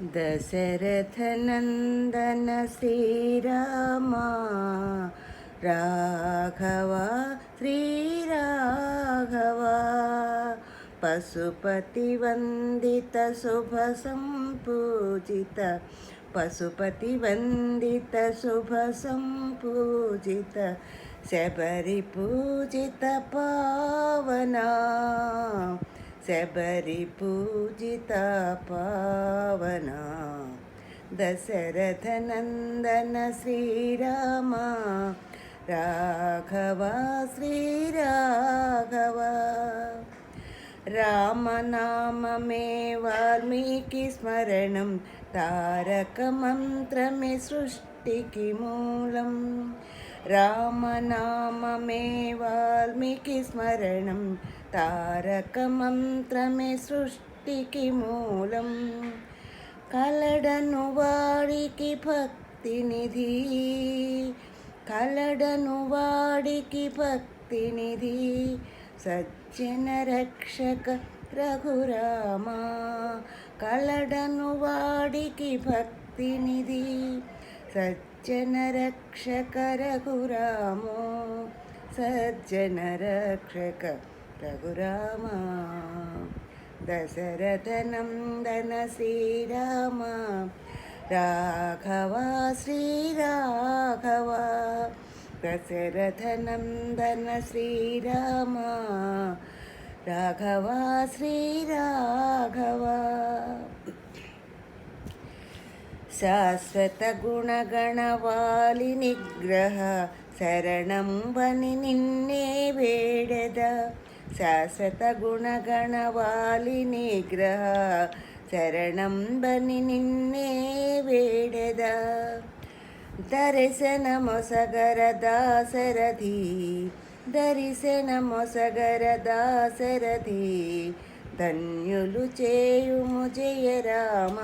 दशरथनन्दन श्रीरामा राघवा श्रीराघवा पशुपतिवन्दित शुभसम्पूजित पशुपतिवन्दित शुभसम्पूजित शबरिपूजित पावना शबरिपूजिता पावना दशरथनन्दन श्रीरामा राघवा श्रीराघवा रामनाममे वाल्मीकि स्मरणं तारकमन्त्रमे सृष्टिकी मूलं रामनाममे वाल्मीकि स्मरणं तारकमन्त्रमे सृष्टिकी मूलं కలడను వాడికి భక్తి నిధి కలడను వాడికి భక్తి నిధి సజ్జన రక్షక రఘురామా కలడను వాడికి భక్తి నిధి సజ్జన రక్షక రఘురామో సజ్జన రక్షక రఘురామా दशरथनन्दन श्रीरामा राघवा श्रीराघवा दशरथनन्दन श्रीरामा राघवा श्रीराघवा शाश्वतगुणगणवालि निग्रह शरणं वनि निन्ने वेडद శాశ్వత గుణగణవాలి నిగ్రహ శరణం బని నిన్నే వేడద దర్శనమొసగర దాశరథి దర్శనమొసగర దాశరథి ధన్యులు చేయుము జయ రామ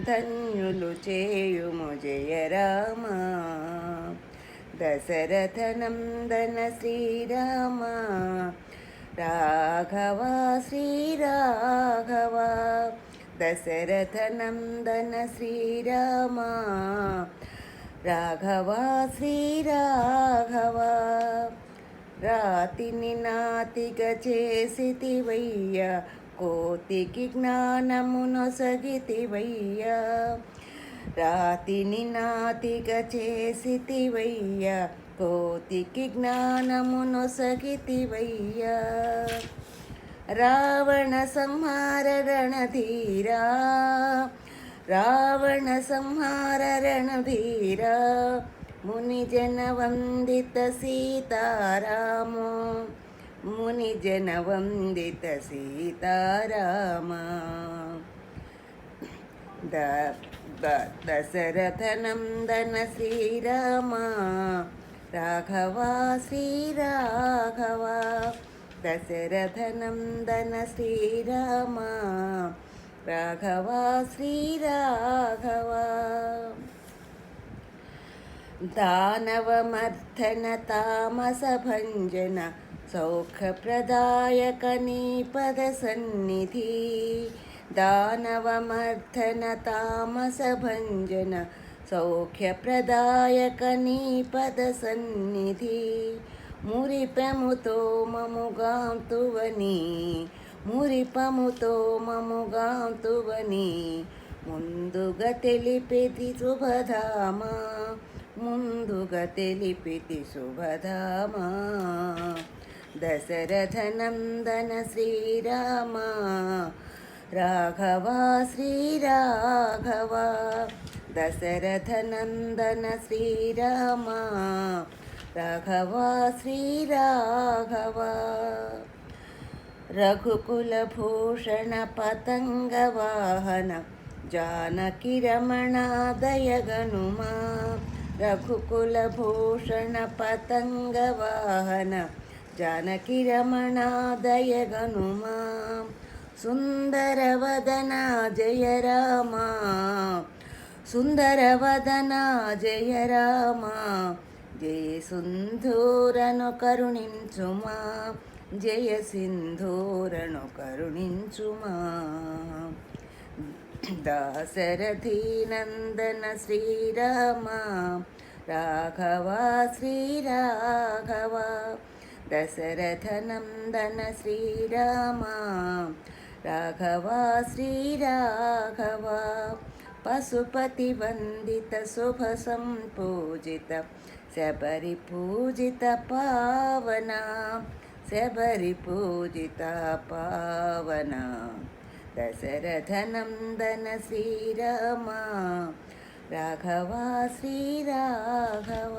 ధన్యులు చేయుము జయ రామ దశరథనందన శ్రీరామ राघवा श्रीराघवा दशरथनन्दन श्रीरामा राघवा श्रीराघवा రాతిని నాతిగా చేసితివయ్యా కోతికి జ్ఞానమునొసగితివయ్యా రాతిని నాతిగా చేసితివయ్యా కోతికి జ్ఞానమునొసగితివయ్యా రావణ సంహార రణధీరా రావణ సంహార రణధీరా మునిజన వందిత సీతారామో మునిజన వందిత సీతారామ దశరథనందన శ్రీరామా राघवा श्रीराघवा दशरथनन्दन श्रीरामा राघवा श्रीराघवा दानवमर्दन तामसभञ्जन सौख्यप्रदायक नीपदसन्निधि दानवमर्दन तामसभञ्जन సౌఖ్యప్రదాయక నీ పద సన్నిధి మురిపెముతో మముగాంతువని మురిపముతో మముగాంతువని ముందుగా తెలిపితి శుభధామా ముందుగా తెలిపితి శుభధామా దశరథనందన శ్రీరామా రాఘవా శ్రీరాఘవా దశరథనందన శ్రీరామా రాఘవా శ్రీరాఘవా రఘుకులభూషణ పతంగవాహన జానకి రమణాదయగనుమా రఘుకులభూషణ పతంగవాహన జానకి రమణాదయగనుమా సుందరవదన జయ రామా సుందరవదనా జయ రామా జయ సింధూరను కరుణించుమా జయ సింధూరను కరుణించుమా దాశరథి నందన శ్రీరామ రాఘవ శ్రీరాఘవ దశరథ నందన శ్రీరామ రాఘవ శ్రీరాఘవ పశుపతి వందిత శుభ సంపూజిత శబరి పూజిత పావన శబరి పూజిత పావన దశరథ నందన శ్రీరామ రాఘవ శ్రీరాఘవ.